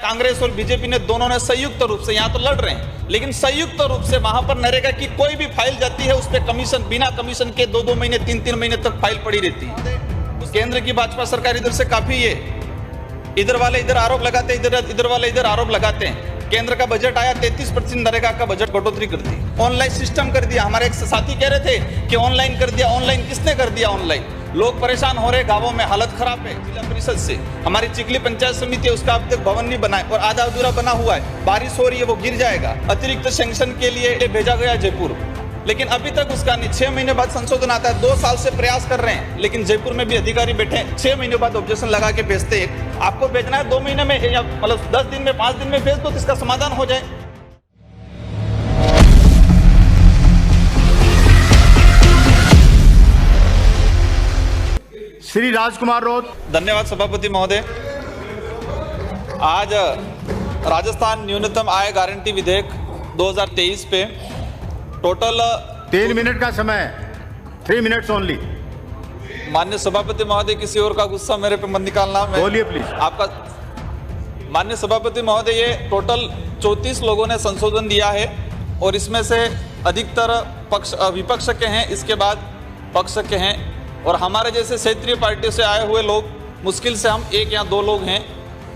कांग्रेस और बीजेपी ने दोनों ने संयुक्त रूप से, यहाँ तो लड़ रहे हैं लेकिन संयुक्त रूप से वहां पर नरेगा की कोई भी फाइल जाती है उस पर कमीशन, बिना कमीशन के 2-2 महीने 3-3 महीने तक फाइल पड़ी रहती है। केंद्र की भाजपा सरकार इधर से काफी है, इधर वाले इधर आरोप लगाते हैं, इधर वाले इधर आरोप लगाते हैं। केंद्र का बजट आया 33% नरेगा का बजट बढ़ोतरी कर दी, ऑनलाइन सिस्टम कर दिया। हमारे एक साथी कह रहे थे कि ऑनलाइन कर दिया, ऑनलाइन किसने कर दिया? ऑनलाइन लोग परेशान हो रहे, गांवों में हालत खराब है। जिला परिषद से हमारी चिखली पंचायत समिति है, उसका अब तक भवन नहीं बना है और आधा अधूरा बना हुआ है, बारिश हो रही है वो गिर जाएगा। अतिरिक्त सैंक्शन के लिए भेजा गया जयपुर, लेकिन अभी तक उसका नहीं। 6 महीने बाद संशोधन आता है, 2 साल से प्रयास कर रहे हैं, लेकिन जयपुर में भी अधिकारी बैठे हैं, 6 महीने बाद ऑब्जेक्शन लगा के भेजते हैं। आपको भेजना है 2 महीने में या मतलब 10 दिन में, 5 दिन में भेज दो तो इसका समाधान हो जाए। श्री राजकुमार रोत। धन्यवाद सभापति महोदय। आज राजस्थान न्यूनतम आय गारंटी विधेयक 2023 पे टोटल 3 मिनट का समय, 3 मिनट्स ओनली। माननीय सभापति महोदय, किसी और का गुस्सा मेरे पे मत निकालना। बोलिए प्लीज। आपका माननीय सभापति महोदय, ये टोटल 34 लोगों ने संशोधन दिया है और इसमें से अधिकतर विपक्ष के हैं, इसके बाद पक्ष के हैं और हमारे जैसे क्षेत्रीय पार्टी से आए हुए लोग मुश्किल से हम 1 या 2 लोग हैं।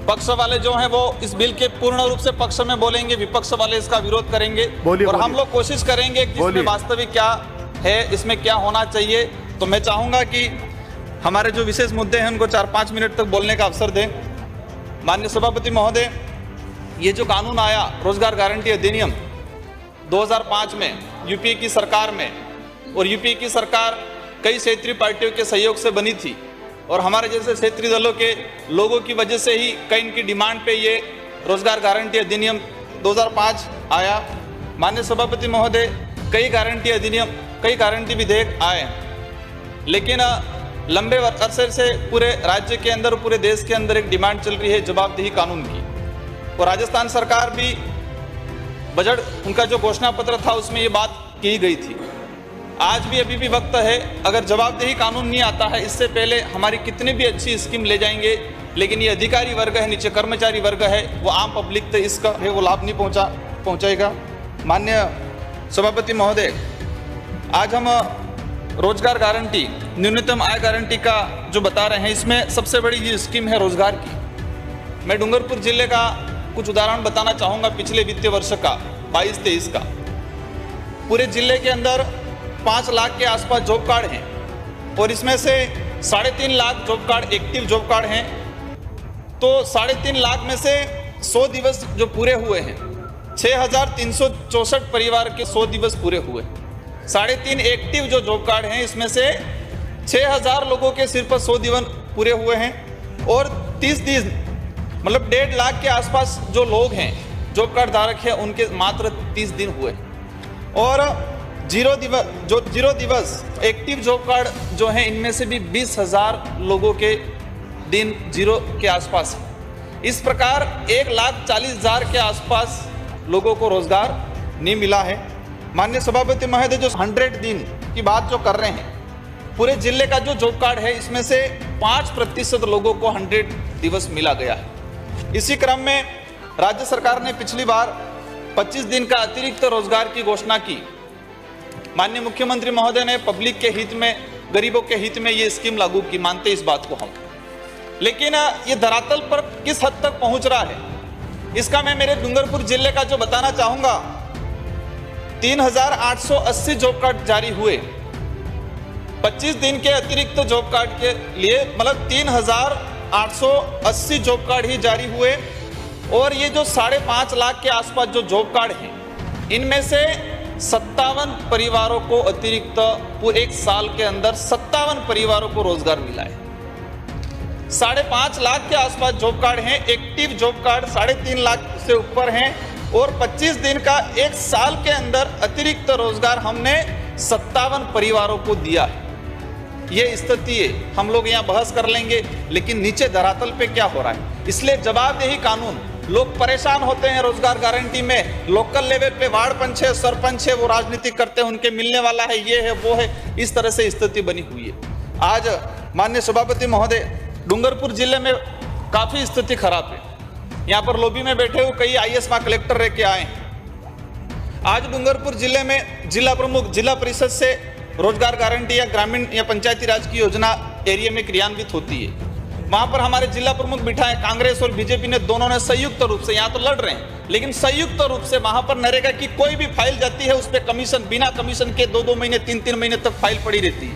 पक्ष वाले जो हैं वो इस बिल के पूर्ण रूप से पक्ष में बोलेंगे, विपक्ष वाले इसका विरोध करेंगे और हम लोग कोशिश करेंगे कि इसमें वास्तविक क्या है, इसमें क्या होना चाहिए। तो मैं चाहूंगा कि हमारे जो विशेष मुद्दे हैं उनको 4-5 मिनट तक बोलने का अवसर दें। माननीय सभापति महोदय, ये जो कानून आया रोजगार गारंटी अधिनियम 2005 में यूपीए की सरकार में, और यूपीए की सरकार कई क्षेत्रीय पार्टियों के सहयोग से बनी थी और हमारे जैसे क्षेत्रीय दलों के लोगों की वजह से ही कई इनकी डिमांड पे ये रोजगार गारंटी अधिनियम 2005 आया। माननीय सभापति महोदय, कई गारंटी विधेयक आए, लेकिन लंबे अरसे से पूरे राज्य के अंदर, पूरे देश के अंदर एक डिमांड चल रही है जवाबदेही कानून की। और राजस्थान सरकार भी बजट उनका जो घोषणा पत्र था उसमें ये बात की गई थी। आज भी अभी भी वक्त है, अगर जवाबदेही कानून नहीं आता है, इससे पहले हमारी कितनी भी अच्छी स्कीम ले जाएंगे, लेकिन ये अधिकारी वर्ग है, नीचे कर्मचारी वर्ग है, वो आम पब्लिक तक इसका है वो लाभ नहीं पहुंचाएगा। माननीय सभापति महोदय, आज हम रोजगार गारंटी, न्यूनतम आय गारंटी का जो बता रहे हैं, इसमें सबसे बड़ी ये स्कीम है रोजगार की। मैं डूंगरपुर जिले का कुछ उदाहरण बताना चाहूँगा। पिछले वित्तीय वर्ष का 22-23 का पूरे जिले के अंदर 5 लाख के आसपास जॉब कार्ड हैं और इसमें से 3.5 lakh job card active job card हैं। तो 3.5 लाख में से 100 दिवस जो पूरे हुए हैं, 6,364 परिवार के 100 दिवस पूरे हुए। 3.5 एक्टिव जो जॉब कार्ड हैं, इसमें से 6,000 लोगों के सिर पर 100 दिवस पूरे हुए हैं और 30 दिन मतलब 1.5 लाख के आसपास जो लोग हैं जॉब कार्ड धारक हैं, उनके मात्र 30 दिन हुए। और 0 दिवस एक्टिव जॉब कार्ड जो हैं, इनमें से भी 20,000 लोगों के दिन 0 के आसपास है। इस प्रकार 1,40,000 के आसपास लोगों को रोजगार नहीं मिला है। माननीय सभापति महोदय, जो 100 दिन की बात जो कर रहे हैं, पूरे जिले का जो जॉब कार्ड है, इसमें से 5% लोगों को 100 दिवस मिला गया है। इसी क्रम में राज्य सरकार ने पिछली बार 25 दिन का अतिरिक्त रोजगार की घोषणा की। माननीय मुख्यमंत्री महोदय ने पब्लिक के हित में, गरीबों के हित में ये स्कीम लागू की, मानते इस बात को हम, लेकिन ये धरातल पर किस हद तक पहुंच रहा है, इसका मैं मेरे डूंगरपुर जिले का जो बताना चाहूंगा। 3,880 जॉब कार्ड जारी हुए 25 दिन के अतिरिक्त जॉब कार्ड के लिए, मतलब 3,880 जॉब कार्ड ही जारी हुए। और ये जो 5.5 लाख के आसपास जो जॉब कार्ड हैं, इनमें से 57 परिवारों को अतिरिक्त पूरे 1 साल के अंदर 57 परिवारों को रोजगार मिला है। 5.5 लाख के आसपास जॉब कार्ड हैं, एक्टिव जॉब कार्ड 3.5 लाख से ऊपर हैं और 25 दिन का 1 साल के अंदर अतिरिक्त रोजगार हमने 57 परिवारों को दिया है। ये स्थिति है, हम लोग यहाँ बहस कर लेंगे, लेकिन नीचे धरातल पे क्या हो रहा है। इसलिए जवाबदेही कानून, लोग परेशान होते हैं रोजगार गारंटी में, लोकल लेवल पे वार्ड पंच है, सरपंच है, वो राजनीति करते हैं, उनके मिलने वाला है, ये है वो है, इस तरह से स्थिति बनी हुई है। आज माननीय सभापति महोदय, डूंगरपुर जिले में काफी स्थिति खराब है। यहाँ पर लॉबी में बैठे हुए कई आईएएस वहां कलेक्टर रह के आए हैं। आज डूंगरपुर जिले में जिला प्रमुख जिला परिषद से रोजगार गारंटी या ग्रामीण या पंचायती राज की योजना एरिया में क्रियान्वित होती है। वहां पर हमारे जिला प्रमुख बिठाए, कांग्रेस और बीजेपी ने दोनों ने संयुक्त रूप से, यहाँ तो लड़ रहे हैं लेकिन संयुक्त रूप से वहां पर नरेगा की कोई भी फाइल जाती है उस पर कमीशन, बिना कमीशन के 2-2 महीने 3-3 महीने तक फाइल पड़ी रहती है।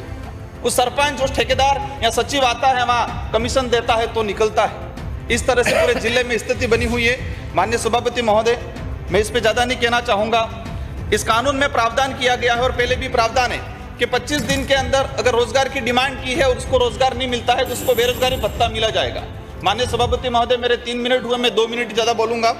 उस सरपंच उस ठेकेदार या सचिव आता है, वहां कमीशन देता है तो निकलता है। इस तरह से पूरे जिले में स्थिति बनी हुई है। माननीय सभापति महोदय, मैं इस पे ज्यादा नहीं कहना चाहूंगा। इस कानून में प्रावधान किया गया है और पहले भी प्रावधान है कि 25 दिन के अंदर अगर रोजगार की डिमांड की है और उसको रोजगार नहीं मिलता है तो उसको बेरोजगारी भत्ता मिला जाएगा। माननीय सभापति महोदय, मेरे 3 मिनट हुए, मैं 2 मिनट ज्यादा बोलूंगा।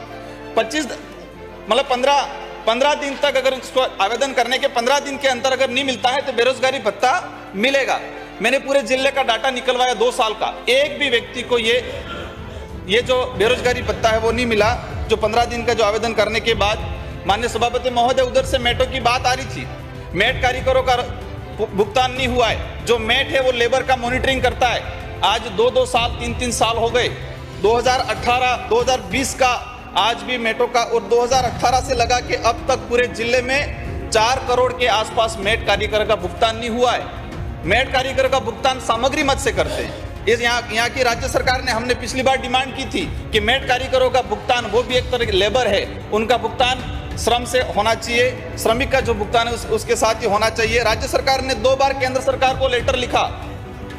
15 दिन तक अगर इसको आवेदन करने के 15 दिन के अंदर अगर नहीं मिलता है तो बेरोजगारी भत्ता मिलेगा। मैंने पूरे जिले का डाटा निकलवाया 2 साल का, एक भी व्यक्ति को ये जो बेरोजगारी भत्ता है वो नहीं मिला, जो 15 दिन का जो आवेदन करने के बाद। माननीय सभापति महोदय, उधर से मेटों की बात आ रही थी, मेट कारीगरों का भुगतान नहीं हुआ है। जो मेट है वो लेबर का मॉनिटरिंग करता है। आज 2-2 साल 3-3 साल हो गए। 2018-2020 का आज भी मेटों का, और 2018 से लगा के अब तक पूरे जिले में 4 करोड़ के आसपास मेट कारीगर का भुगतान नहीं हुआ है। मेट कारीगर का भुगतान सामग्री मद से करते हैं। इस यहाँ की राज्य सरकार ने, हमने पिछली बार डिमांड की थी कि मेट कारीगरों का भुगतान, वो भी एक तरह की लेबर है, उनका भुगतान श्रम से होना चाहिए। श्रमिक का जो भुगतान है उसके साथ ही होना चाहिए। राज्य सरकार ने 2 बार केंद्र सरकार को लेटर लिखा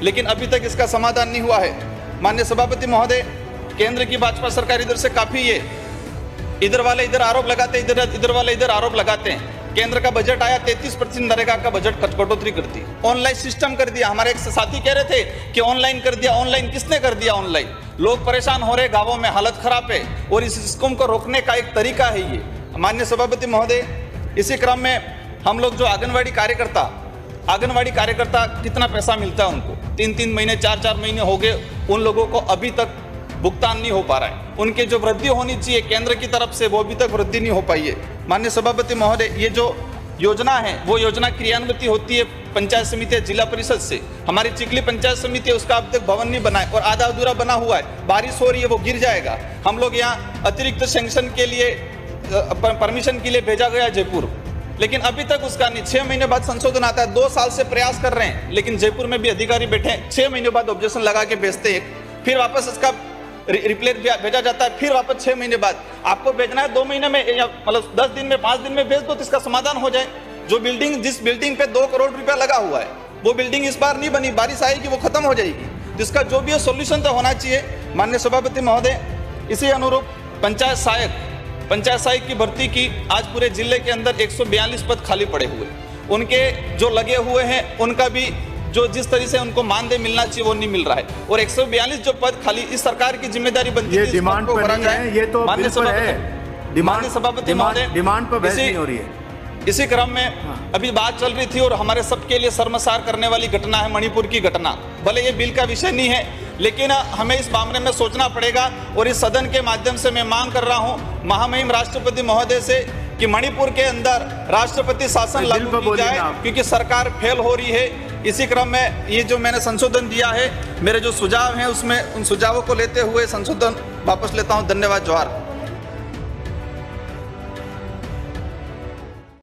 लेकिन अभी तक इसका समाधान नहीं हुआ है। माननीय सभापति महोदय, केंद्र की भाजपा सरकार इधर से काफी इधर वाले इधर आरोप लगाते, इधर वाले इधर आरोप लगाते हैं। केंद्र का बजट आया, 33% नरेगा का बजट कटौती कर दी, ऑनलाइन सिस्टम कर दिया। हमारे एक साथी कह रहे थे कि ऑनलाइन कर दिया। ऑनलाइन किसने कर दिया? ऑनलाइन। लोग परेशान हो रहे, गांवों में हालत खराब है और इस स्कीम को रोकने का एक तरीका है ये। माननीय सभापति महोदय, इसी क्रम में हम लोग जो आंगनवाड़ी कार्यकर्ता कितना पैसा मिलता है उनको? 3-3 महीने 4-4 महीने हो गए, उन लोगों को अभी तक भुगतान नहीं हो पा रहा है। उनके जो वृद्धि होनी चाहिए केंद्र की तरफ से, वो अभी तक वृद्धि नहीं हो पाई है। माननीय सभापति महोदय, ये जो योजना है वो योजना क्रियान्वित होती है पंचायत समिति जिला परिषद से। हमारी चिखली पंचायत समिति है, उसका अब तक भवन नहीं बना है और आधा अधूरा बना हुआ है। बारिश हो रही है, वो गिर जाएगा। हम लोग यहाँ अतिरिक्त सैंक्शन के लिए, परमिशन के लिए भेजा गया जयपुर, लेकिन अभी तक उसका नहीं। 6 महीने बाद संशोधन आता है। 2 साल से प्रयास कर रहे हैं लेकिन जयपुर में भी अधिकारी बैठे हैं, 6 महीने बाद ऑब्जेक्शन लगा के भेजते हैं, फिर वापस इसका रिप्लाई भेजा जाता है, फिर वापस 6 महीने बाद। आपको भेजना है 2 महीने में या मतलब 10 दिन में, 5 दिन में भेज दो तो इसका समाधान हो जाए। जो बिल्डिंग, जिस बिल्डिंग पे 2 करोड़ रुपया लगा हुआ है, वो बिल्डिंग इस बार नहीं बनी, बारिश आएगी वो खत्म हो जाएगी। तो इसका जो भी सोल्यूशन तो होना चाहिए। माननीय सभापति महोदय, इसी अनुरूप पंचायत सहायक की भर्ती की आज पूरे जिले के अंदर 142 पद खाली पड़े हुए, उनके जो लगे हुए हैं उनका भी जो जिस तरह से उनको मानदेय मिलना चाहिए वो नहीं मिल रहा है। और 142 जो पद खाली, इस सरकार की जिम्मेदारी बनती है डिमांड पर नहीं है, ये तो माननीय सभापति महोदय, डिमांड पर बहस नहीं हो रही है। इसी क्रम में अभी बात चल रही थी और हमारे सबके लिए शर्मसार करने वाली घटना है मणिपुर की घटना। भले ये बिल का विषय नहीं है लेकिन हमें इस मामले में सोचना पड़ेगा और इस सदन के माध्यम से मैं मांग कर रहा हूं महामहिम राष्ट्रपति महोदय से कि मणिपुर के अंदर राष्ट्रपति शासन लागू की जाए, क्योंकि सरकार फेल हो रही है। इसी क्रम में ये जो मैंने संशोधन दिया है, मेरे जो सुझाव हैं उसमें उन सुझावों को लेते हुए संशोधन वापस लेता हूं। धन्यवाद। जोहार।